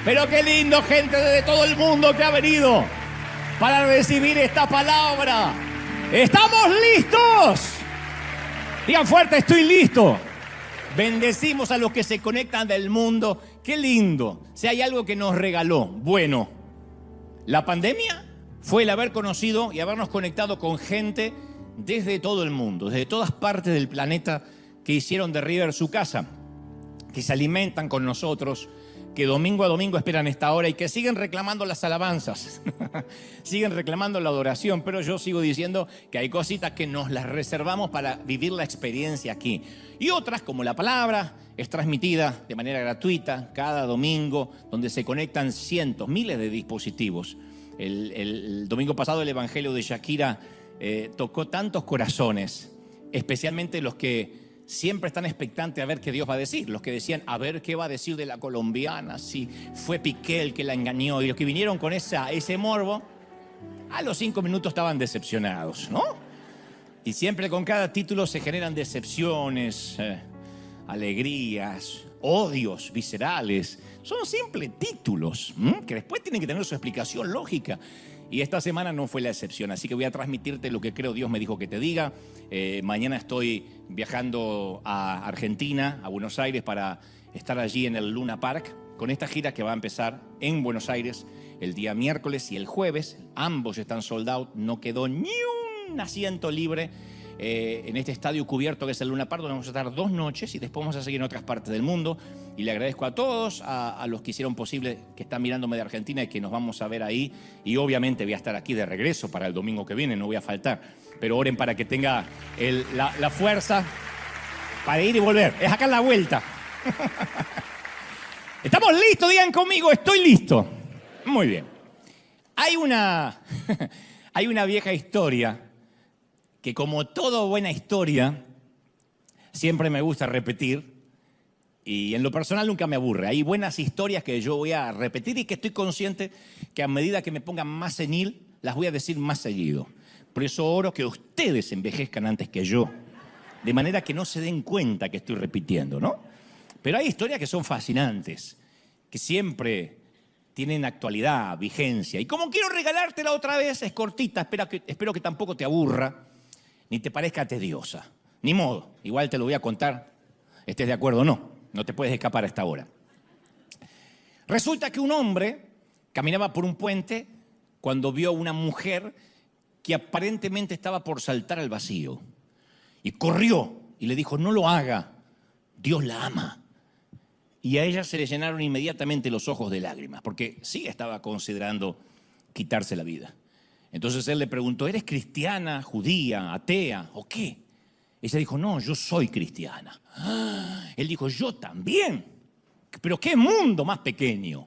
Pero qué lindo, gente de todo el mundo que ha venido para recibir esta palabra. ¡Estamos listos! Digan fuerte, estoy listo. Bendecimos a los que se conectan del mundo. Qué lindo. Si hay algo que nos regaló, bueno, la pandemia fue el haber conocido y habernos conectado con gente desde todo el mundo, desde todas partes del planeta, que hicieron de River su casa, que se alimentan con nosotros, que domingo a domingo esperan esta hora y que siguen reclamando las alabanzas, siguen reclamando la adoración, pero yo sigo diciendo que hay cositas que nos las reservamos para vivir la experiencia aquí. Y otras, como la palabra, es transmitida de manera gratuita cada domingo, donde se conectan cientos, miles de dispositivos. El domingo pasado el Evangelio de Shakira tocó tantos corazones, especialmente los que siempre están expectantes a ver qué Dios va a decir. Los que decían, a ver qué va a decir de la colombiana, si fue Piqué el que la engañó. Y los que vinieron con ese morbo, a los 5 minutos estaban decepcionados, ¿no? Y siempre con cada título se generan decepciones, alegrías, odios viscerales. Son simples títulos, que después tienen que tener su explicación lógica. Y esta semana no fue la excepción, así que voy a transmitirte lo que creo Dios me dijo que te diga. Mañana estoy viajando a Argentina, a Buenos Aires, para estar allí en el Luna Park, con esta gira que va a empezar en Buenos Aires el día miércoles y el jueves. Ambos están sold out, no quedó ni un asiento libre en este estadio cubierto que es el Luna Park, donde vamos a estar 2 noches y después vamos a seguir en otras partes del mundo. Y le agradezco a todos, a los que hicieron posible, que están mirándome de Argentina y que nos vamos a ver ahí. Y obviamente voy a estar aquí de regreso para el domingo que viene, no voy a faltar. Pero oren para que tenga la fuerza para ir y volver. Es acá en la vuelta. ¿Estamos listos? Digan conmigo, estoy listo. Muy bien. Hay una vieja historia que, como toda buena historia, siempre me gusta repetir. Y en lo personal nunca me aburre. Hay buenas historias que yo voy a repetir y que estoy consciente que a medida que me pongan más senil, las voy a decir más seguido. Por eso oro que ustedes envejezcan antes que yo, de manera que no se den cuenta que estoy repitiendo, ¿no? Pero hay historias que son fascinantes, que siempre tienen actualidad, vigencia. Y como quiero regalártela otra vez, es cortita, espero que tampoco te aburra, ni te parezca tediosa. Ni modo, igual te lo voy a contar, estés de acuerdo o no. No te puedes escapar a esta hora. Resulta que un hombre caminaba por un puente cuando vio a una mujer que aparentemente estaba por saltar al vacío. Y corrió y le dijo, no lo haga, Dios la ama. Y a ella se le llenaron inmediatamente los ojos de lágrimas, porque sí estaba considerando quitarse la vida. Entonces él le preguntó, ¿eres cristiana, judía, atea o qué? Ella dijo, no, yo soy cristiana. Él dijo, yo también. Pero qué mundo más pequeño.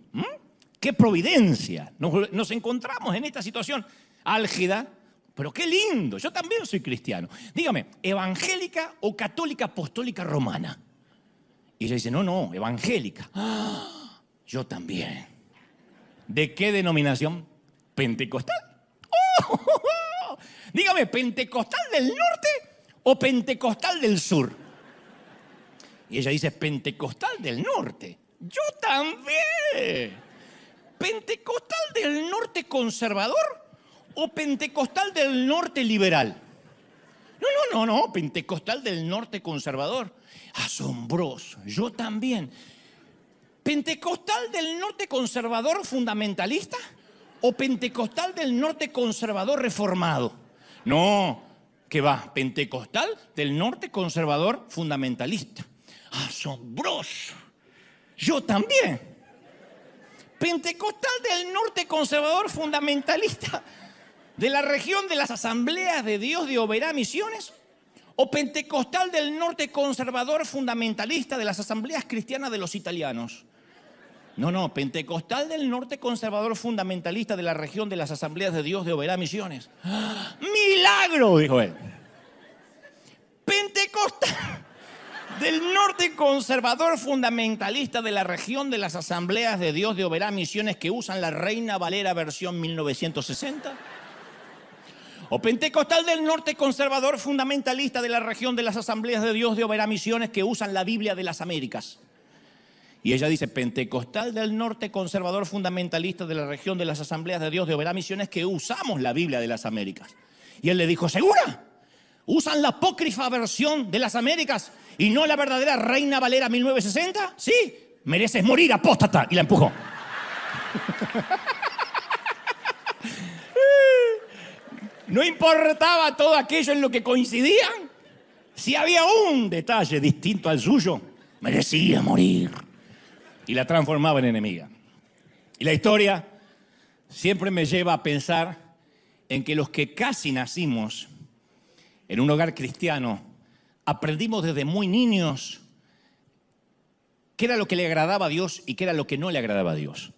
Qué providencia. Nos encontramos en esta situación álgida, pero qué lindo. Yo también soy cristiano. Dígame, ¿evangélica o católica apostólica romana? Y ella dice, no, evangélica. Yo también. ¿De qué denominación? ¿Pentecostal? Dígame, ¿pentecostal del norte o pentecostal del sur? Y ella dice, pentecostal del norte. Yo también. ¿Pentecostal del norte conservador o pentecostal del norte liberal? No, pentecostal del norte conservador. Asombroso, yo también. ¿Pentecostal del norte conservador fundamentalista o pentecostal del norte conservador reformado? No, ¿qué va? Pentecostal del norte conservador fundamentalista. Asombroso, yo también. Pentecostal del norte conservador fundamentalista de la región de las Asambleas de Dios de Oberá Misiones, o pentecostal del norte conservador fundamentalista de las Asambleas Cristianas de los Italianos. No, pentecostal del norte conservador fundamentalista de la región de las Asambleas de Dios de Oberá Misiones. ¡Ah! ¡Milagro!, dijo él. Pentecostal del norte conservador fundamentalista de la región de las Asambleas de Dios de Oberá Misiones, que usan la Reina Valera versión 1960. O pentecostal del norte conservador fundamentalista de la región de las Asambleas de Dios de Oberá Misiones, que usan la Biblia de las Américas. Y ella dice, pentecostal del norte, conservador fundamentalista de la región de las Asambleas de Dios de Oberá Misiones, que usamos la Biblia de las Américas. Y él le dijo, ¿segura? ¿Usan la apócrifa versión de las Américas y no la verdadera Reina Valera 1960? Sí, mereces morir, apóstata. Y la empujó. No importaba todo aquello en lo que coincidían. Si había un detalle distinto al suyo, merecía morir. Y la transformaba en enemiga. Y la historia siempre me lleva a pensar en que los que casi nacimos en un hogar cristiano, aprendimos desde muy niños qué era lo que le agradaba a Dios y qué era lo que no le agradaba a Dios.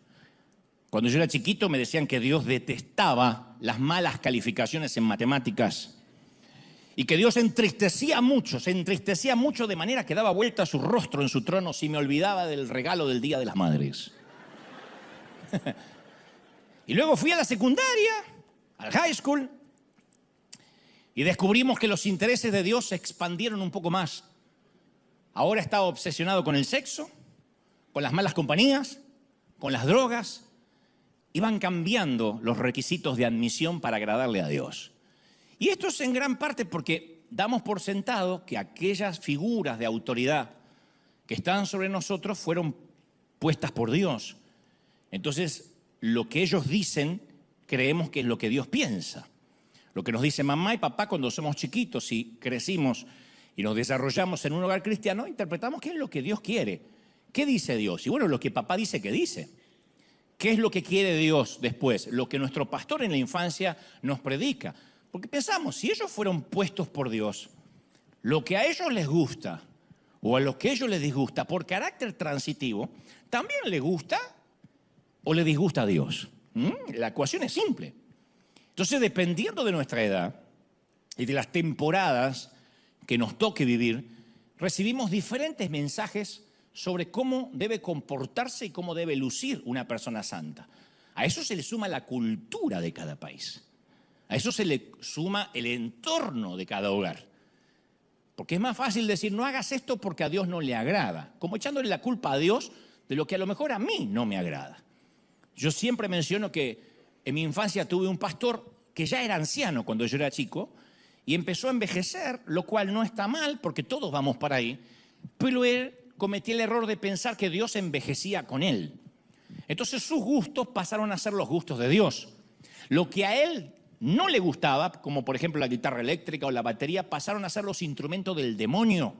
Cuando yo era chiquito me decían que Dios detestaba las malas calificaciones en matemáticas y que Dios se entristecía mucho de manera que daba vuelta a su rostro en su trono si me olvidaba del regalo del Día de las Madres. Y luego fui a la secundaria, al high school, y descubrimos que los intereses de Dios se expandieron un poco más. Ahora estaba obsesionado con el sexo, con las malas compañías, con las drogas. Iban cambiando los requisitos de admisión para agradarle a Dios. Y esto es en gran parte porque damos por sentado que aquellas figuras de autoridad que están sobre nosotros fueron puestas por Dios. Entonces, lo que ellos dicen, creemos que es lo que Dios piensa. Lo que nos dice mamá y papá cuando somos chiquitos y crecimos y nos desarrollamos en un hogar cristiano, interpretamos qué es lo que Dios quiere. ¿Qué dice Dios? Y bueno, lo que papá dice que dice. ¿Qué es lo que quiere Dios después? Lo que nuestro pastor en la infancia nos predica. Porque pensamos, si ellos fueron puestos por Dios, lo que a ellos les gusta o a lo que a ellos les disgusta por carácter transitivo, también le gusta o le disgusta a Dios. La ecuación es simple. Entonces, dependiendo de nuestra edad y de las temporadas que nos toque vivir, recibimos diferentes mensajes sobre cómo debe comportarse y cómo debe lucir una persona santa. A eso se le suma la cultura de cada país. A eso se le suma el entorno de cada hogar. Porque es más fácil decir, no hagas esto porque a Dios no le agrada, como echándole la culpa a Dios de lo que a lo mejor a mí no me agrada. Yo siempre menciono que en mi infancia tuve un pastor que ya era anciano cuando yo era chico y empezó a envejecer, lo cual no está mal porque todos vamos para ahí, pero él cometí el error de pensar que Dios envejecía con él. Entonces sus gustos pasaron a ser los gustos de Dios. Lo que a él no le gustaba, como por ejemplo la guitarra eléctrica o la batería, pasaron a ser los instrumentos del demonio,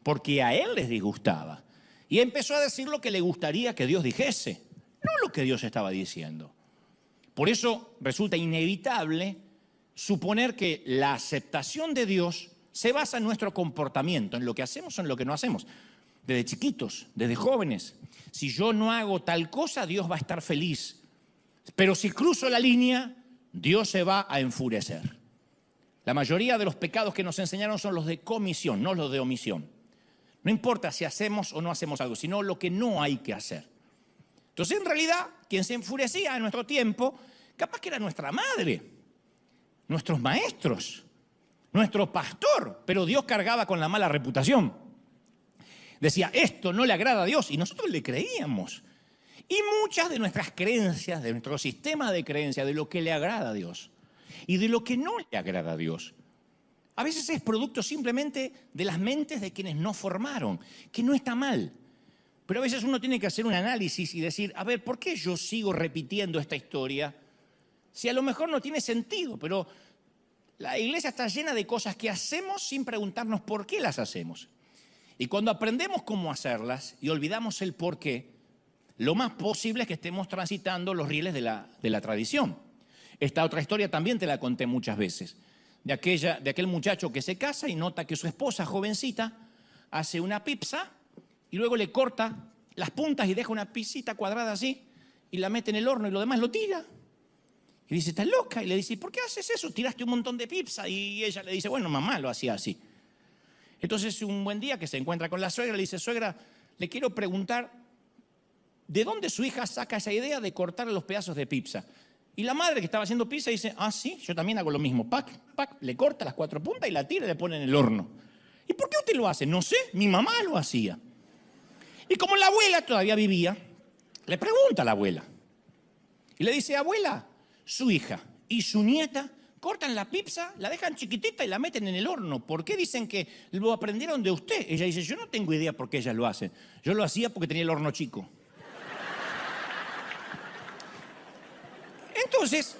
porque a él les disgustaba. Y empezó a decir lo que le gustaría que Dios dijese, no lo que Dios estaba diciendo. Por eso resulta inevitable suponer que la aceptación de Dios se basa en nuestro comportamiento, en lo que hacemos o en lo que no hacemos. Desde chiquitos, desde jóvenes. Si yo no hago tal cosa, Dios va a estar feliz. Pero si cruzo la línea, Dios se va a enfurecer. La mayoría de los pecados que nos enseñaron son los de comisión, no los de omisión. No importa si hacemos o no hacemos algo, sino lo que no hay que hacer. Entonces, en realidad, quien se enfurecía en nuestro tiempo, capaz que era nuestra madre, nuestros maestros, nuestro pastor, pero Dios cargaba con la mala reputación. Decía, esto no le agrada a Dios, y nosotros le creíamos. Y muchas de nuestras creencias, de nuestro sistema de creencias, de lo que le agrada a Dios y de lo que no le agrada a Dios, a veces es producto simplemente de las mentes de quienes nos formaron, que no está mal. Pero a veces uno tiene que hacer un análisis y decir, a ver, ¿por qué yo sigo repitiendo esta historia? Si a lo mejor no tiene sentido, pero la iglesia está llena de cosas que hacemos sin preguntarnos por qué las hacemos. Y cuando aprendemos cómo hacerlas y olvidamos el por qué, lo más posible es que estemos transitando los rieles de la tradición. Esta otra historia también te la conté muchas veces, de aquel muchacho que se casa y nota que su esposa, jovencita, hace una pizza y luego le corta las puntas y deja una pizzita cuadrada así y la mete en el horno y lo demás lo tira. Y dice, ¿estás loca? Y le dice, ¿por qué haces eso? Tiraste un montón de pizza. Y ella le dice, bueno, mamá lo hacía así. Entonces, un buen día que se encuentra con la suegra, le dice, suegra, le quiero preguntar, ¿de dónde su hija saca esa idea de cortar los pedazos de pizza? Y la madre que estaba haciendo pizza dice, ah, sí, yo también hago lo mismo. Pac, pac, le corta las 4 puntas y la tira y le pone en el horno. ¿Y por qué usted lo hace? No sé, mi mamá lo hacía. Y como la abuela todavía vivía, le pregunta a la abuela. Y le dice, abuela, su hija y su nieta cortan la pizza, la dejan chiquitita y la meten en el horno. ¿Por qué dicen que lo aprendieron de usted? Ella dice, yo no tengo idea por qué ellas lo hacen. Yo lo hacía porque tenía el horno chico. Entonces,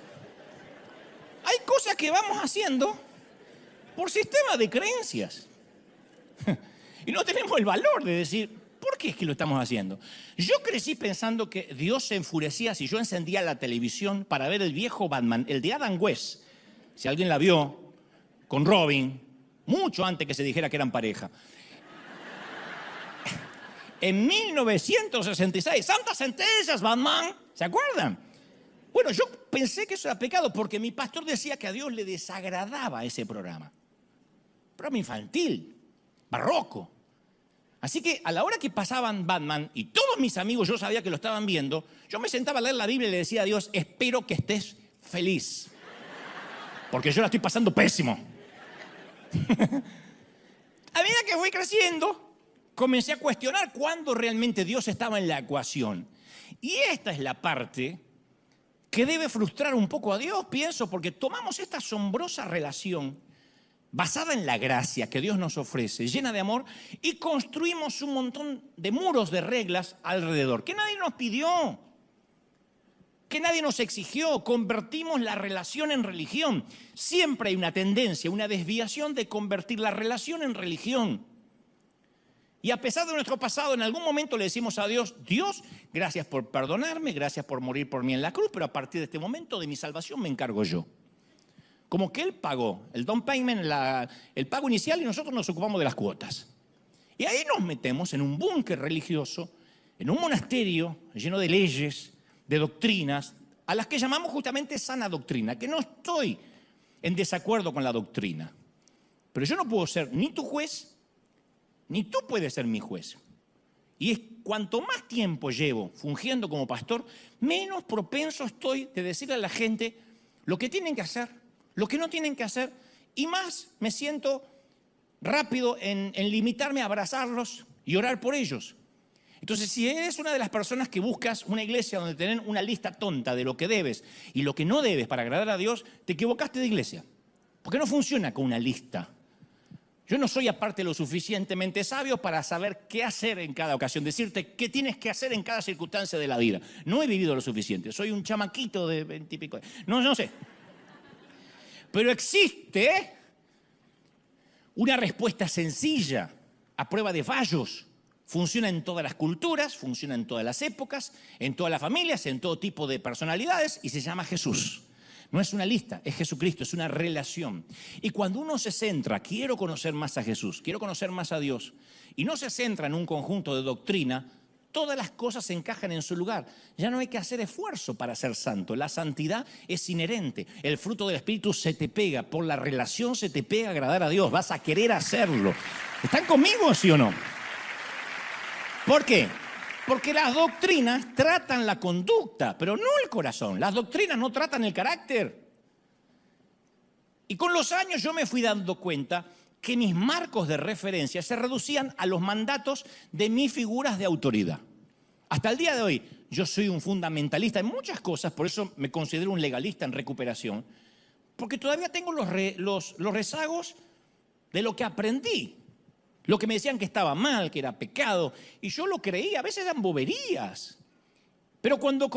hay cosas que vamos haciendo por sistema de creencias. Y no tenemos el valor de decir, ¿por qué es que lo estamos haciendo? Yo crecí pensando que Dios se enfurecía si yo encendía la televisión para ver el viejo Batman, el de Adam West, si alguien la vio, con Robin, mucho antes que se dijera que eran pareja. En 1966, santas centellas, Batman, ¿se acuerdan? Bueno, yo pensé que eso era pecado porque mi pastor decía que a Dios le desagradaba ese programa. Programa infantil, barroco. Así que a la hora que pasaban Batman y todos mis amigos yo sabía que lo estaban viendo, yo me sentaba a leer la Biblia y le decía a Dios, espero que estés feliz. Porque yo la estoy pasando pésimo. A medida que fui creciendo, comencé a cuestionar cuándo realmente Dios estaba en la ecuación. Y esta es la parte que debe frustrar un poco a Dios, pienso, porque tomamos esta asombrosa relación basada en la gracia que Dios nos ofrece, llena de amor, y construimos un montón de muros de reglas alrededor, que nadie nos pidió, que nadie nos exigió. Convertimos la relación en religión. Siempre hay una tendencia, una desviación de convertir la relación en religión. Y a pesar de nuestro pasado, en algún momento le decimos a Dios, Dios, gracias por perdonarme, gracias por morir por mí en la cruz, pero a partir de este momento de mi salvación me encargo yo. Como que Él pagó el down payment, el pago inicial, y nosotros nos ocupamos de las cuotas. Y ahí nos metemos en un búnker religioso, en un monasterio lleno de leyes, de doctrinas, a las que llamamos justamente sana doctrina, que no estoy en desacuerdo con la doctrina. Pero yo no puedo ser ni tu juez, ni tú puedes ser mi juez. Y es cuanto más tiempo llevo fungiendo como pastor, menos propenso estoy de decirle a la gente lo que tienen que hacer, lo que no tienen que hacer, y más me siento rápido en limitarme a abrazarlos y orar por ellos. Entonces, si eres una de las personas que buscas una iglesia donde tienen una lista tonta de lo que debes y lo que no debes para agradar a Dios, te equivocaste de iglesia. Porque no funciona con una lista. Yo no soy aparte lo suficientemente sabio para saber qué hacer en cada ocasión, decirte qué tienes que hacer en cada circunstancia de la vida. No he vivido lo suficiente, soy un chamaquito de 20 y pico. No sé. Pero existe una respuesta sencilla a prueba de fallos. Funciona en todas las culturas, funciona en todas las épocas, en todas las familias, en todo tipo de personalidades, y se llama Jesús. No es una lista, es Jesucristo, es una relación. Y cuando uno se centra, quiero conocer más a Jesús, quiero conocer más a Dios, y no se centra en un conjunto de doctrina, todas las cosas se encajan en su lugar. Ya no hay que hacer esfuerzo para ser santo. La santidad es inherente. El fruto del Espíritu se te pega. Por la relación se te pega a agradar a Dios. Vas a querer hacerlo. ¿Están conmigo, sí o no? ¿Por qué? Porque las doctrinas tratan la conducta, pero no el corazón. Las doctrinas no tratan el carácter. Y con los años yo me fui dando cuenta que mis marcos de referencia se reducían a los mandatos de mis figuras de autoridad. Hasta el día de hoy, yo soy un fundamentalista en muchas cosas, por eso me considero un legalista en recuperación, porque todavía tengo los rezagos de lo que aprendí. Lo que me decían que estaba mal, que era pecado, y yo lo creía, a veces eran boberías. Pero cuando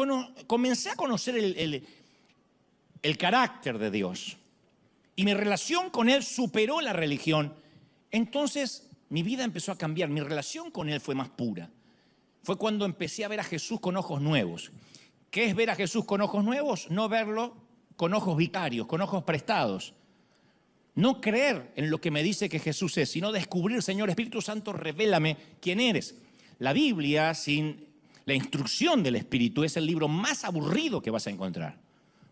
comencé a conocer el carácter de Dios y mi relación con Él superó la religión, entonces mi vida empezó a cambiar, mi relación con Él fue más pura. Fue cuando empecé a ver a Jesús con ojos nuevos. ¿Qué es ver a Jesús con ojos nuevos? No verlo con ojos vicarios, con ojos prestados. No creer en lo que me dice que Jesús es, sino descubrir, Señor Espíritu Santo, revélame quién eres. La Biblia, sin la instrucción del Espíritu, es el libro más aburrido que vas a encontrar.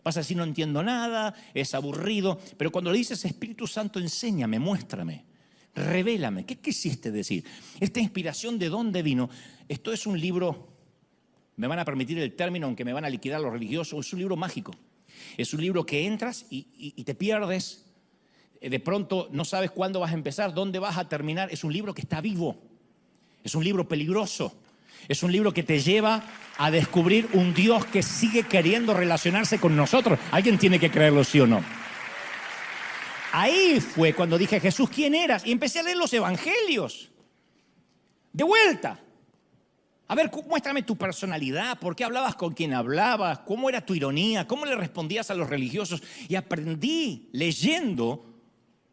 Vas a decir, no entiendo nada, es aburrido, pero cuando le dices, Espíritu Santo, enséñame, muéstrame, revélame, ¿qué quisiste decir? Esta inspiración, ¿de dónde vino? Esto es un libro, me van a permitir el término, aunque me van a liquidar los religiosos, es un libro mágico. Es un libro que entras y te pierdes. De pronto no sabes cuándo vas a empezar, dónde vas a terminar. Es un libro que está vivo. Es un libro peligroso. Es un libro que te lleva a descubrir un Dios que sigue queriendo relacionarse con nosotros. Alguien tiene que creerlo, ¿sí o no? Ahí fue cuando dije, Jesús, ¿quién eras? Y empecé a leer los evangelios. De vuelta. A ver, muéstrame tu personalidad, por qué hablabas con quien hablabas, cómo era tu ironía, cómo le respondías a los religiosos. Y aprendí leyendo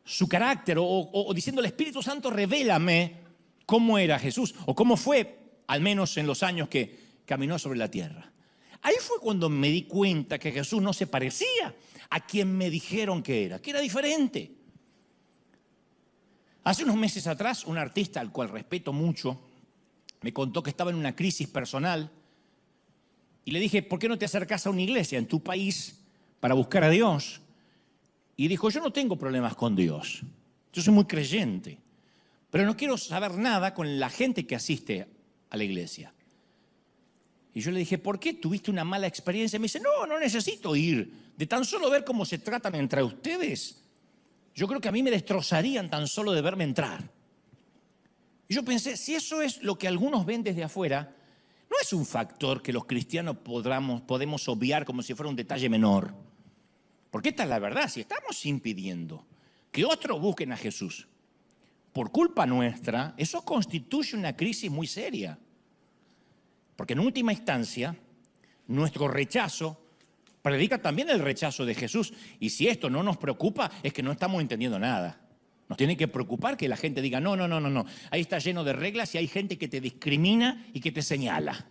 su carácter o diciendo al Espíritu Santo, revélame cómo era Jesús o cómo fue, al menos en los años que caminó sobre la tierra. Ahí fue cuando me di cuenta que Jesús no se parecía a quien me dijeron que era diferente. Hace unos meses atrás, un artista al cual respeto mucho, me contó que estaba en una crisis personal y le dije, ¿por qué no te acercas a una iglesia en tu país para buscar a Dios? Y dijo, yo no tengo problemas con Dios, yo soy muy creyente, pero no quiero saber nada con la gente que asiste a la iglesia. Y yo le dije, ¿por qué tuviste una mala experiencia? Me dice, no necesito ir, de tan solo ver cómo se tratan entre ustedes. Yo creo que a mí me destrozarían tan solo de verme entrar. Y yo pensé, si eso es lo que algunos ven desde afuera, no es un factor que los cristianos podemos obviar como si fuera un detalle menor. Porque esta es la verdad, si estamos impidiendo que otros busquen a Jesús por culpa nuestra, eso constituye una crisis muy seria. Porque en última instancia, nuestro rechazo predica también el rechazo de Jesús. Y si esto no nos preocupa, es que no estamos entendiendo nada. Nos tiene que preocupar que la gente diga, no. Ahí está lleno de reglas y hay gente que te discrimina y que te señala.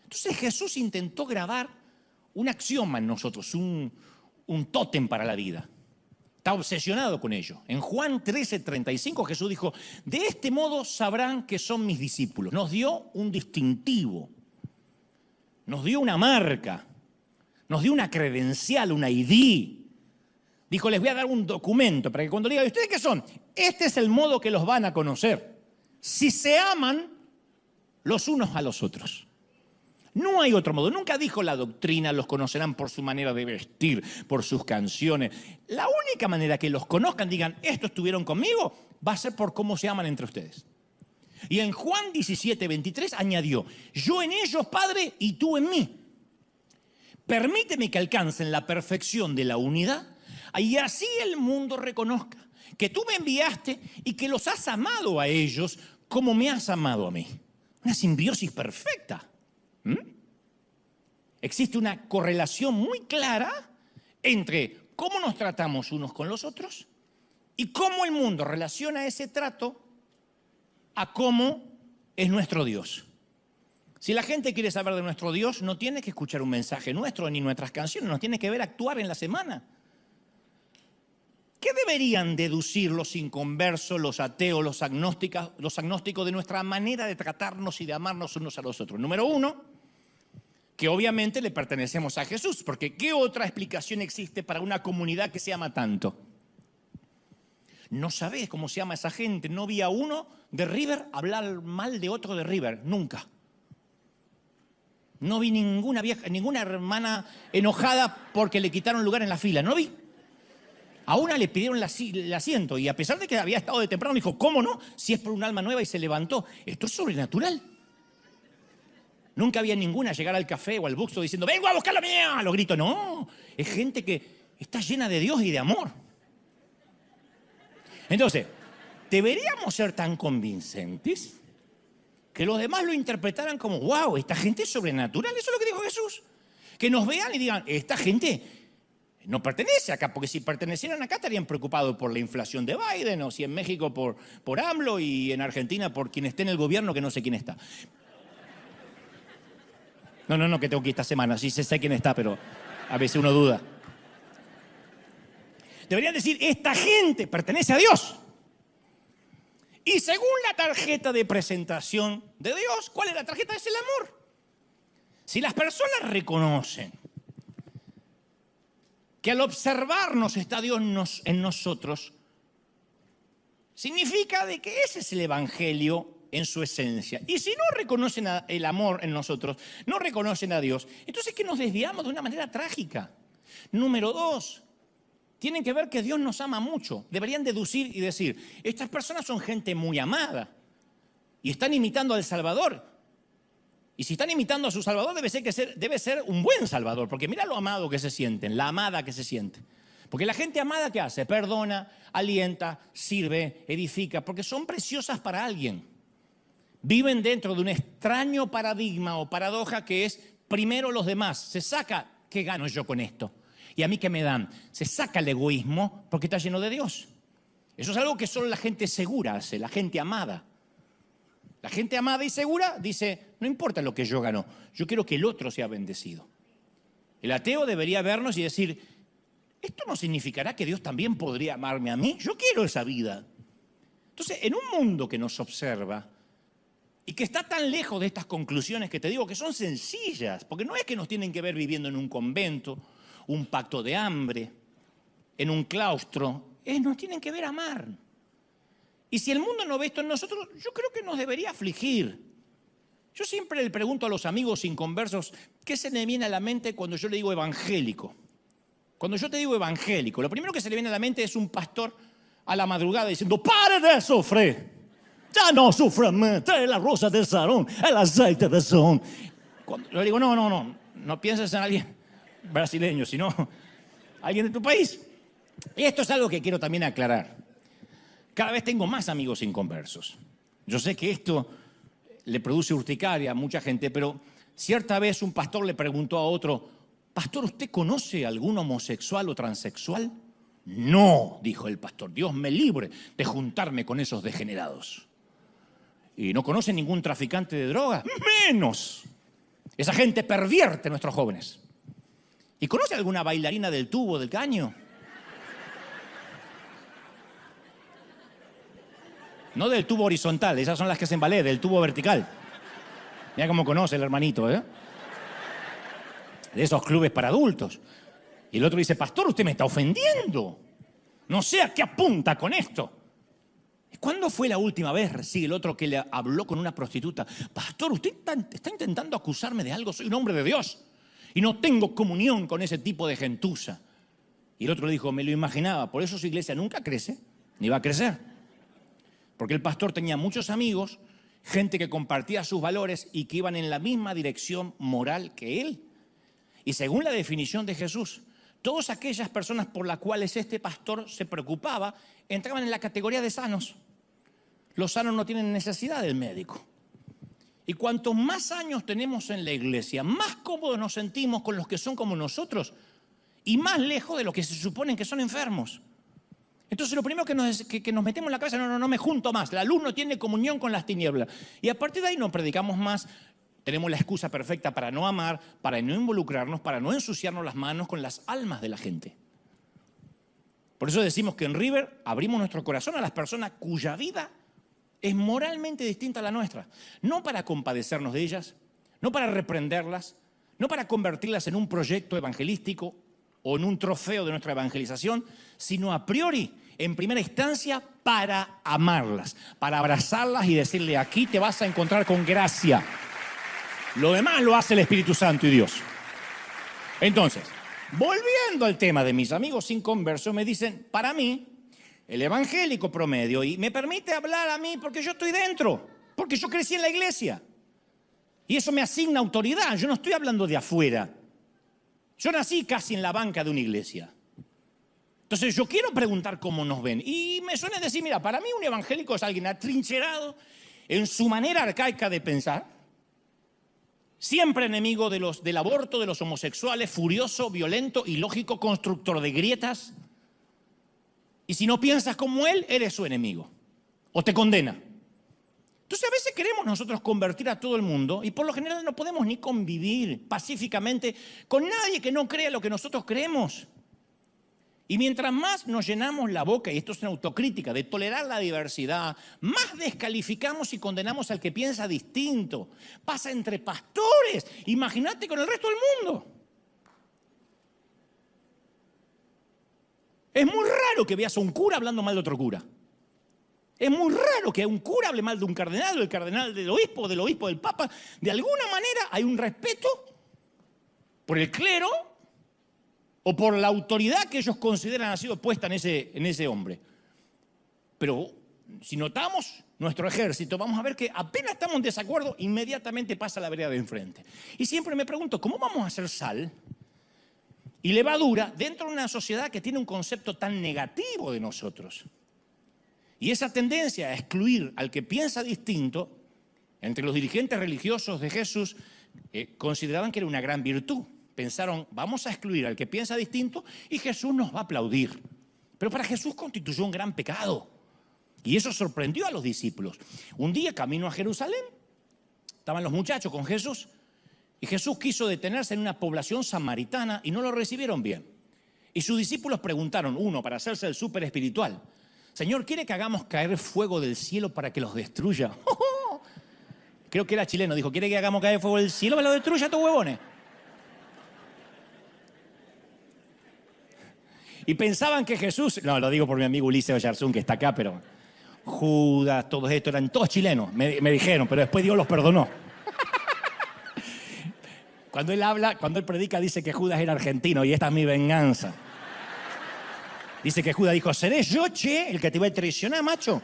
Entonces Jesús intentó grabar un axioma en nosotros, un tótem para la vida. Está obsesionado con ello. En Juan 13:35 Jesús dijo, de este modo sabrán que son mis discípulos. Nos dio un distintivo, nos dio una marca, nos dio una credencial, una ID. Dijo, les voy a dar un documento para que cuando le digan, ¿ustedes qué son? Este es el modo que los van a conocer. Si se aman los unos a los otros. No hay otro modo. Nunca dijo la doctrina, los conocerán por su manera de vestir, por sus canciones. La única manera que los conozcan, digan, estos estuvieron conmigo, va a ser por cómo se aman entre ustedes. Y en Juan 17:23 añadió, yo en ellos, Padre, y tú en mí. Permíteme que alcancen la perfección de la unidad y así el mundo reconozca que tú me enviaste y que los has amado a ellos como me has amado a mí. Una simbiosis perfecta. Existe una correlación muy clara entre cómo nos tratamos unos con los otros y cómo el mundo relaciona ese trato a cómo es nuestro Dios. Si la gente quiere saber de nuestro Dios, no tiene que escuchar un mensaje nuestro ni nuestras canciones, nos tiene que ver actuar en la semana. ¿Qué deberían deducir los inconversos, los ateos, los agnósticos de nuestra manera de tratarnos y de amarnos unos a los otros? Número uno, que obviamente le pertenecemos a Jesús, porque ¿qué otra explicación existe para una comunidad que se ama tanto? No sabés cómo se llama esa gente. No vi a uno de River hablar mal de otro de River, nunca. No vi ninguna vieja, ninguna hermana enojada porque le quitaron lugar en la fila, no vi. A una le pidieron el asiento y a pesar de que había estado de temprano, dijo, ¿cómo no? Si es por un alma nueva y se levantó. Esto es sobrenatural. Nunca había ninguna llegar al café o al bookstore diciendo, vengo a buscar la mía. Lo grito, no. Es gente que está llena de Dios y de amor. Entonces, deberíamos ser tan convincentes que los demás lo interpretaran como, wow, esta gente es sobrenatural. Eso es lo que dijo Jesús. Que nos vean y digan, esta gente no pertenece acá, porque si pertenecieran acá estarían preocupados por la inflación de Biden, o si en México por AMLO y en Argentina por quien esté en el gobierno, que no sé quién está. No, que tengo que ir esta semana, sí sé quién está, pero a veces uno duda. Deberían decir, esta gente pertenece a Dios. Y según la tarjeta de presentación de Dios, ¿cuál es la tarjeta? Es el amor. Si las personas reconocen que al observarnos está Dios en nosotros, significa de que ese es el evangelio en su esencia. Y si no reconocen el amor en nosotros, no reconocen a Dios, entonces es que nos desviamos de una manera trágica. Número 2, tienen que ver que Dios nos ama mucho. Deberían deducir y decir, estas personas son gente muy amada y están imitando al Salvador. Y si están imitando a su Salvador, debe ser un buen Salvador, porque mira lo amado que se sienten, la amada que se siente. Porque la gente amada, ¿qué hace? Perdona, alienta, sirve, edifica, porque son preciosas para alguien. Viven dentro de un extraño paradigma o paradoja que es primero los demás. Se saca, ¿qué gano yo con esto? ¿Y a mí qué me dan? Se saca el egoísmo porque está lleno de Dios. Eso es algo que solo la gente segura hace, la gente amada. La gente amada y segura dice, no importa lo que yo gano, yo quiero que el otro sea bendecido. El ateo debería vernos y decir, ¿esto no significará que Dios también podría amarme a mí? Yo quiero esa vida. Entonces, en un mundo que nos observa y que está tan lejos de estas conclusiones que te digo que son sencillas, porque no es que nos tienen que ver viviendo en un convento, un pacto de hambre, en un claustro, nos tienen que ver amar. Y si el mundo no ve esto en nosotros, yo creo que nos debería afligir. Yo siempre le pregunto a los amigos inconversos, ¿qué se le viene a la mente cuando yo le digo evangélico? Cuando yo te digo evangélico, lo primero que se le viene a la mente es un pastor a la madrugada diciendo, ¡pare de sufrir! Ya no sufra más, trae la rosa del Sarón, el aceite de Sarón. Cuando yo le digo, no pienses en alguien brasileño, sino alguien de tu país. Y esto es algo que quiero también aclarar. Cada vez tengo más amigos inconversos. Yo sé que esto le produce urticaria a mucha gente, pero cierta vez un pastor le preguntó a otro, pastor, ¿usted conoce algún homosexual o transexual? No, dijo el pastor, Dios me libre de juntarme con esos degenerados. ¿Y no conoce ningún traficante de drogas? Menos. Esa gente pervierte a nuestros jóvenes. ¿Y conoce alguna bailarina del tubo, del caño? No del tubo horizontal, esas son las que hacen ballet, del tubo vertical. Mira cómo conoce el hermanito, ¿eh? De esos clubes para adultos. Y el otro dice, pastor, usted me está ofendiendo. No sé a qué apunta con esto. ¿Cuándo fue la última vez, sigue el otro, que le habló con una prostituta? Pastor, usted está intentando acusarme de algo, soy un hombre de Dios. Y no tengo comunión con ese tipo de gentuza. Y el otro le dijo, me lo imaginaba, por eso su iglesia nunca crece, ni va a crecer. Porque el pastor tenía muchos amigos, gente que compartía sus valores y que iban en la misma dirección moral que él. Y según la definición de Jesús, todas aquellas personas por las cuales este pastor se preocupaba entraban en la categoría de sanos. Los sanos no tienen necesidad del médico. Y cuanto más años tenemos en la iglesia, más cómodos nos sentimos con los que son como nosotros y más lejos de los que se suponen que son enfermos. Entonces lo primero que nos metemos en la cabeza, no me junto más, la luz no tiene comunión con las tinieblas. Y a partir de ahí no predicamos más, tenemos la excusa perfecta para no amar, para no involucrarnos, para no ensuciarnos las manos con las almas de la gente. Por eso decimos que en River abrimos nuestro corazón a las personas cuya vida es moralmente distinta a la nuestra. No para compadecernos de ellas, no para reprenderlas, no para convertirlas en un proyecto evangelístico o en un trofeo de nuestra evangelización, sino a priori, en primera instancia, para amarlas, para abrazarlas y decirle, aquí te vas a encontrar con gracia. Lo demás lo hace el Espíritu Santo y Dios. Entonces, volviendo al tema de mis amigos inconversos, me dicen, para mí, el evangélico promedio, y me permite hablar a mí porque yo estoy dentro, porque yo crecí en la iglesia. Y eso me asigna autoridad, yo no estoy hablando de afuera. Yo nací casi en la banca de una iglesia. Entonces yo quiero preguntar cómo nos ven. Y me suelen decir, mira, para mí un evangélico es alguien atrincherado en su manera arcaica de pensar, siempre enemigo del aborto, de los homosexuales, furioso, violento, ilógico, constructor de grietas. Y si no piensas como él, eres su enemigo o te condena. Entonces a veces queremos nosotros convertir a todo el mundo y por lo general no podemos ni convivir pacíficamente con nadie que no crea lo que nosotros creemos. Y mientras más nos llenamos la boca, y esto es una autocrítica, de tolerar la diversidad, más descalificamos y condenamos al que piensa distinto. Pasa entre pastores, imagínate con el resto del mundo. Es muy raro que veas a un cura hablando mal de otro cura. Es muy raro que un cura hable mal de un cardenal, o el cardenal del obispo del papa. De alguna manera hay un respeto por el clero o por la autoridad que ellos consideran ha sido puesta en ese hombre. Pero si notamos, nuestro ejército, vamos a ver que apenas estamos en desacuerdo, inmediatamente pasa a la vereda de enfrente. Y siempre me pregunto, ¿cómo vamos a hacer sal y levadura dentro de una sociedad que tiene un concepto tan negativo de nosotros? Y esa tendencia a excluir al que piensa distinto, entre los dirigentes religiosos de Jesús, consideraban que era una gran virtud. Pensaron, vamos a excluir al que piensa distinto y Jesús nos va a aplaudir. Pero para Jesús constituyó un gran pecado. Y eso sorprendió a los discípulos. Un día, camino a Jerusalén, estaban los muchachos con Jesús y Jesús quiso detenerse en una población samaritana y no lo recibieron bien. Y sus discípulos preguntaron, uno, para hacerse el súper espiritual, Señor, ¿quiere que hagamos caer fuego del cielo para que los destruya? Creo que era chileno, dijo, ¿quiere que hagamos caer fuego del cielo para que los destruya estos huevones? Y pensaban que Jesús, no, lo digo por mi amigo Ulises Oyarzún, que está acá, pero Judas, todos estos eran todos chilenos, me dijeron, pero después Dios los perdonó. Cuando él habla, cuando él predica, dice que Judas era argentino y esta es mi venganza. Dice que Judas dijo, ¿seré yo, che, el que te iba a traicionar, macho?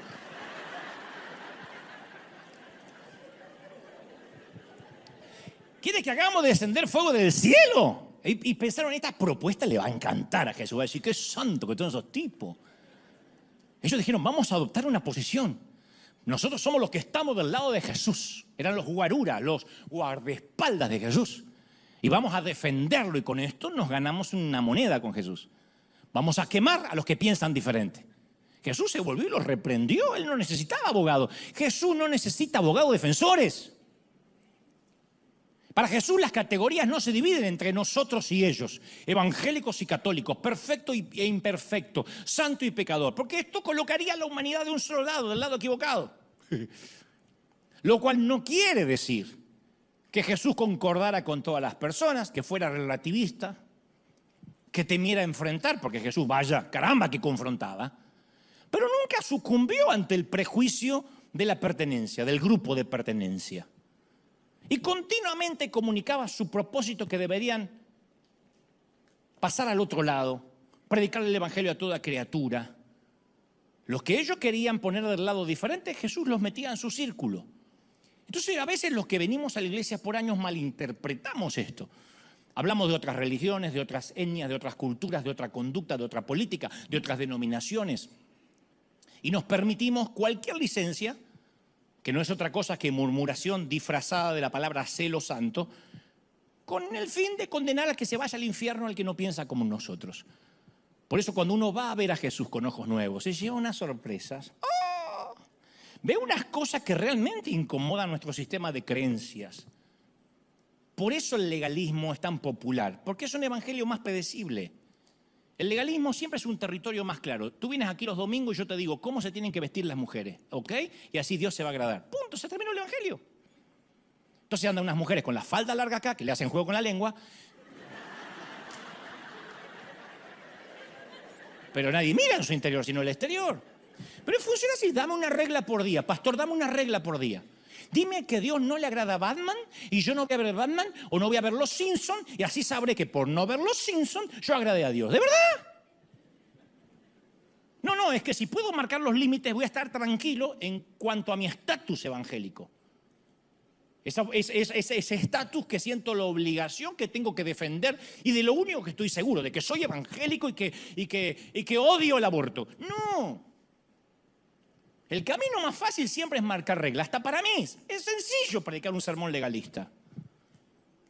¿Quiere que hagamos descender fuego del cielo? Y pensaron, esta propuesta le va a encantar a Jesús. Va a decir, qué santo que son esos tipos. Ellos dijeron, vamos a adoptar una posición. Nosotros somos los que estamos del lado de Jesús. Eran los guaruras, los guardaespaldas de Jesús. Y vamos a defenderlo y con esto nos ganamos una moneda con Jesús. Vamos a quemar a los que piensan diferente. Jesús se volvió y los reprendió. Él no necesitaba abogado. Jesús no necesita abogados defensores. Para Jesús las categorías no se dividen entre nosotros y ellos, evangélicos y católicos, perfecto e imperfecto, santo y pecador, porque esto colocaría a la humanidad de un solo lado, del lado equivocado. Lo cual no quiere decir que Jesús concordara con todas las personas, que fuera relativista, que temiera enfrentar, porque Jesús, vaya, caramba, que confrontaba, pero nunca sucumbió ante el prejuicio de la pertenencia, del grupo de pertenencia. Y continuamente comunicaba su propósito que deberían pasar al otro lado, predicar el evangelio a toda criatura. Los que ellos querían poner del lado diferente, Jesús los metía en su círculo. Entonces a veces los que venimos a la iglesia por años malinterpretamos esto. Hablamos de otras religiones, de otras etnias, de otras culturas, de otra conducta, de otra política, de otras denominaciones. Y nos permitimos cualquier licencia, que no es otra cosa que murmuración disfrazada de la palabra celo santo, con el fin de condenar al que se vaya al infierno al que no piensa como nosotros. Por eso cuando uno va a ver a Jesús con ojos nuevos, se lleva unas sorpresas. ¡Oh! Ve unas cosas que realmente incomodan nuestro sistema de creencias. Por eso el legalismo es tan popular, porque es un evangelio más predecible. El legalismo siempre es un territorio más claro. Tú vienes aquí los domingos y yo te digo cómo se tienen que vestir las mujeres, ¿ok? Y así Dios se va a agradar. Punto, se terminó el evangelio. Entonces andan unas mujeres con la falda larga acá, que le hacen juego con la lengua. Pero nadie mira en su interior, sino el exterior. Pero funciona así, dame una regla por día. Pastor, dame una regla por día. Dime que a Dios no le agrada Batman y yo no voy a ver Batman o no voy a ver Los Simpsons y así sabré que por no ver Los Simpsons yo agradé a Dios. ¿De verdad? No, es que si puedo marcar los límites voy a estar tranquilo en cuanto a mi estatus evangélico. Ese estatus que siento la obligación que tengo que defender y de lo único que estoy seguro, de que soy evangélico y que odio el aborto. No. El camino más fácil siempre es marcar reglas. Hasta para mí es sencillo predicar un sermón legalista.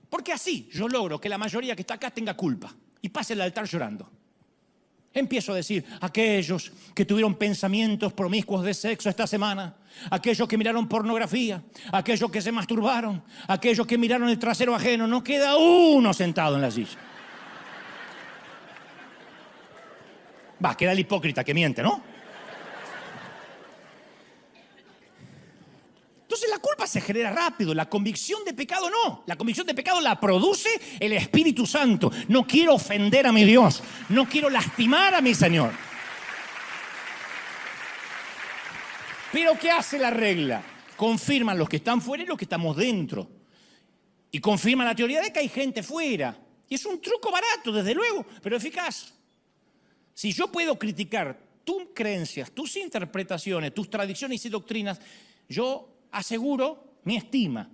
Porque así yo logro que la mayoría que está acá tenga culpa y pase el altar llorando. Empiezo a decir, aquellos que tuvieron pensamientos promiscuos de sexo esta semana, aquellos que miraron pornografía, aquellos que se masturbaron, aquellos que miraron el trasero ajeno, no queda uno sentado en la silla. Va, queda el hipócrita que miente, ¿no? Entonces la culpa se genera rápido, la convicción de pecado no. La convicción de pecado la produce el Espíritu Santo. No quiero ofender a mi Dios, no quiero lastimar a mi Señor. Pero ¿qué hace la regla? Confirman los que están fuera y los que estamos dentro. Y confirman la teoría de que hay gente fuera. Y es un truco barato, desde luego, pero eficaz. Si yo puedo criticar tus creencias, tus interpretaciones, tus tradiciones y doctrinas, yo aseguro mi estima.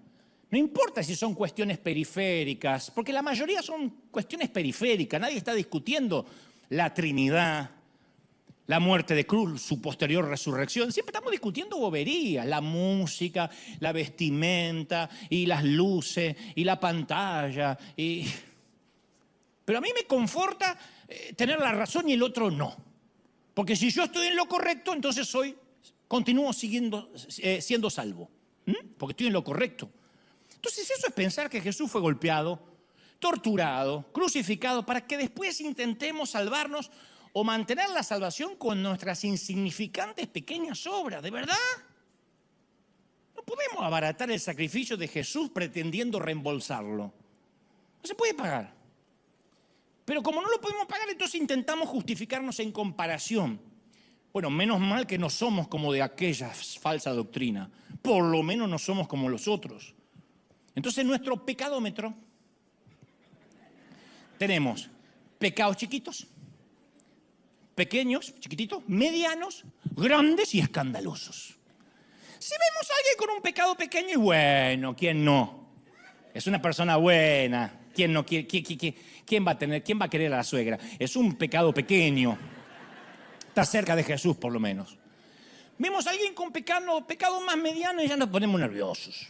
No importa si son cuestiones periféricas, porque la mayoría son cuestiones periféricas. Nadie está discutiendo la Trinidad, la muerte de cruz, su posterior resurrección. Siempre estamos discutiendo boberías, la música, la vestimenta, y las luces, y la pantalla. Pero a mí me conforta tener la razón y el otro no. Porque si yo estoy en lo correcto, entonces continúo siendo salvo. Porque estoy en lo correcto. Entonces eso es pensar que Jesús fue golpeado, torturado, crucificado, para que después intentemos salvarnos o mantener la salvación con nuestras insignificantes pequeñas obras. ¿De verdad? No podemos abaratar el sacrificio de Jesús pretendiendo reembolsarlo. No se puede pagar. Pero como no lo podemos pagar, entonces intentamos justificarnos en comparación. Bueno, menos mal que no somos como de aquella falsa doctrina. Por lo menos no somos como los otros. Entonces, en nuestro pecadómetro tenemos pecados chiquitos, pequeños, chiquititos, medianos, grandes y escandalosos. Si vemos a alguien con un pecado pequeño, y bueno, ¿quién no? Es una persona buena. ¿Quién no quiere? ¿Quién va a querer a la suegra? Es un pecado pequeño. Está cerca de Jesús, por lo menos. Vemos a alguien con pecado más mediano y ya nos ponemos nerviosos.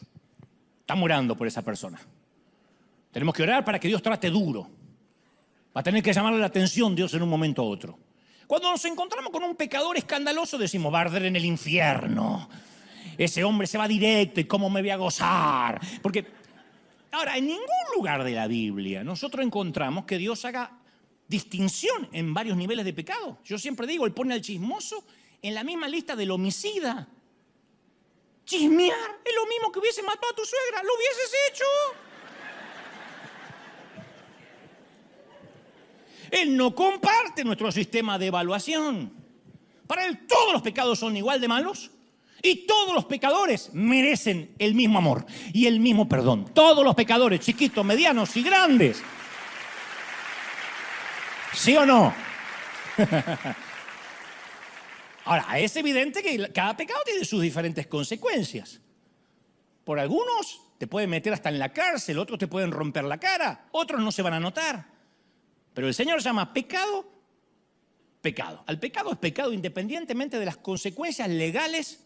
Estamos orando por esa persona. Tenemos que orar para que Dios trate duro. Va a tener que llamarle la atención Dios en un momento u otro. Cuando nos encontramos con un pecador escandaloso, decimos, va a arder en el infierno. Ese hombre se va directo y cómo me voy a gozar. Porque, ahora, en ningún lugar de la Biblia nosotros encontramos que Dios haga distinción en varios niveles de pecado. Yo siempre digo, Él pone al chismoso en la misma lista del homicida. Chismear es lo mismo que hubiese matado a tu suegra. ¿Lo hubieses hecho? Él no comparte nuestro sistema de evaluación. Para Él todos los pecados son igual de malos y todos los pecadores merecen el mismo amor y el mismo perdón. Todos los pecadores, chiquitos, medianos y grandes. ¿Sí o no? Ahora, es evidente que cada pecado tiene sus diferentes consecuencias. Por algunos te pueden meter hasta en la cárcel, otros te pueden romper la cara, otros no se van a notar. Pero el Señor llama pecado, pecado. Al pecado es pecado independientemente de las consecuencias legales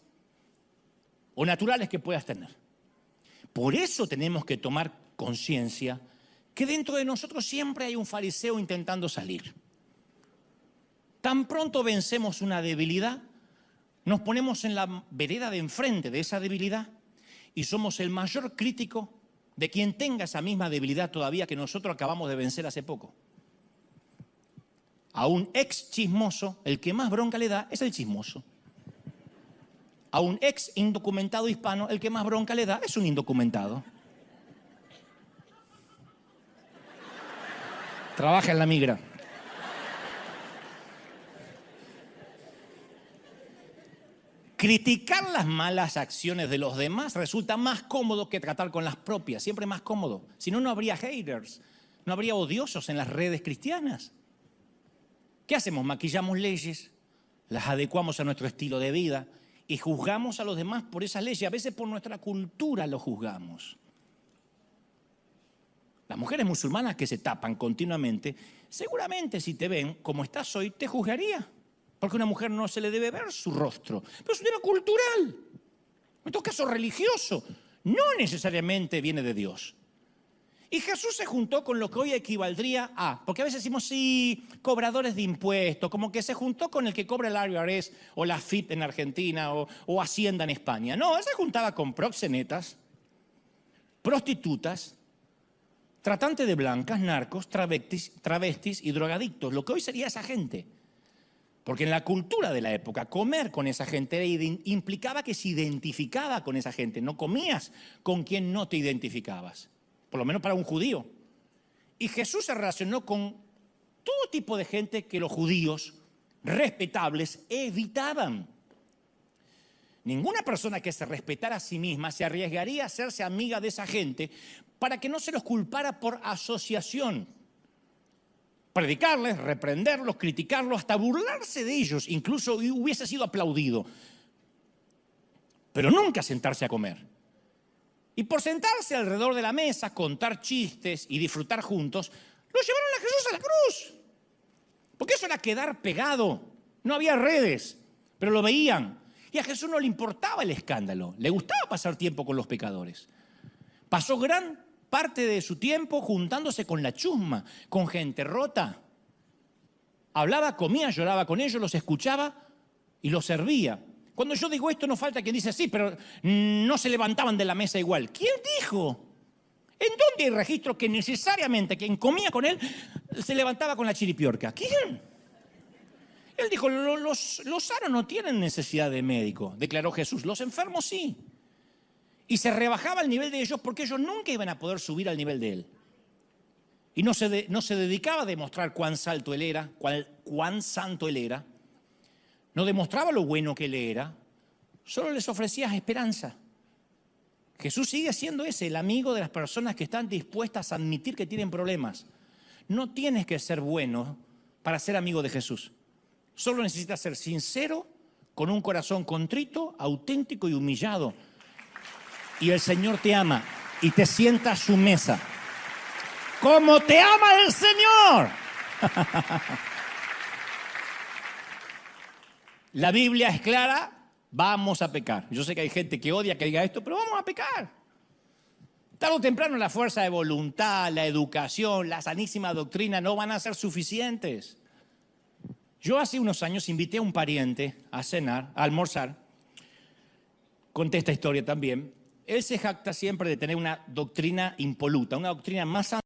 o naturales que puedas tener. Por eso tenemos que tomar conciencia que dentro de nosotros siempre hay un fariseo intentando salir. Tan pronto vencemos una debilidad, nos ponemos en la vereda de enfrente de esa debilidad y somos el mayor crítico de quien tenga esa misma debilidad todavía que nosotros acabamos de vencer hace poco. A un ex chismoso, el que más bronca le da es el chismoso. A un ex indocumentado hispano, el que más bronca le da es un indocumentado. Trabaja en la migra. Criticar las malas acciones de los demás resulta más cómodo que tratar con las propias, siempre más cómodo. Si no, no habría haters, no habría odiosos en las redes cristianas. ¿Qué hacemos? Maquillamos leyes, las adecuamos a nuestro estilo de vida y juzgamos a los demás por esas leyes. A veces por nuestra cultura lo juzgamos. Las mujeres musulmanas que se tapan continuamente, seguramente si te ven como estás hoy, te juzgaría. Porque a una mujer no se le debe ver su rostro. Pero es un tema cultural. En todo caso religioso. No necesariamente viene de Dios. Y Jesús se juntó con lo que hoy equivaldría a, porque a veces decimos, sí, cobradores de impuestos, como que se juntó con el que cobra el IRS o la FIP en Argentina o Hacienda en España. No, él se juntaba con proxenetas, prostitutas, tratantes de blancas, narcos, travestis y drogadictos, lo que hoy sería esa gente. Porque en la cultura de la época, comer con esa gente implicaba que se identificaba con esa gente. No comías con quien no te identificabas, por lo menos para un judío. Y Jesús se relacionó con todo tipo de gente que los judíos respetables evitaban. Ninguna persona que se respetara a sí misma se arriesgaría a hacerse amiga de esa gente para que no se los culpara por asociación. predicarles, reprenderlos, criticarlos, hasta burlarse de ellos, incluso hubiese sido aplaudido. Pero nunca sentarse a comer. Y por sentarse alrededor de la mesa, contar chistes y disfrutar juntos, lo llevaron a Jesús a la cruz. Porque eso era quedar pegado. No había redes, pero lo veían. Y a Jesús no le importaba el escándalo. Le gustaba pasar tiempo con los pecadores. Pasó gran parte de su tiempo juntándose con la chusma, con gente rota. Hablaba, comía, lloraba con ellos, los escuchaba y los servía. Cuando yo digo esto, no falta quien dice, sí, pero no se levantaban de la mesa igual. ¿Quién dijo? ¿En dónde hay registro que necesariamente quien comía con él se levantaba con la chiripiorca? ¿Quién? Él dijo, los sanos no tienen necesidad de médico, declaró Jesús. Los enfermos sí. Y se rebajaba el nivel de ellos porque ellos nunca iban a poder subir al nivel de él. Y no se dedicaba a demostrar cuán santo él era, cuán santo él era. No demostraba lo bueno que él era. Solo les ofrecía esperanza. Jesús sigue siendo el amigo de las personas que están dispuestas a admitir que tienen problemas. No tienes que ser bueno para ser amigo de Jesús. Solo necesitas ser sincero, con un corazón contrito, auténtico y humillado. Y el Señor te ama y te sienta a su mesa. ¡Como te ama el Señor! La Biblia es clara, vamos a pecar. Yo sé que hay gente que odia que diga esto, pero vamos a pecar. Tarde o temprano la fuerza de voluntad, la educación, la sanísima doctrina no van a ser suficientes. Yo hace unos años invité a un pariente a cenar, a almorzar. Conté esta historia también. Él se jacta siempre de tener una doctrina impoluta, una doctrina más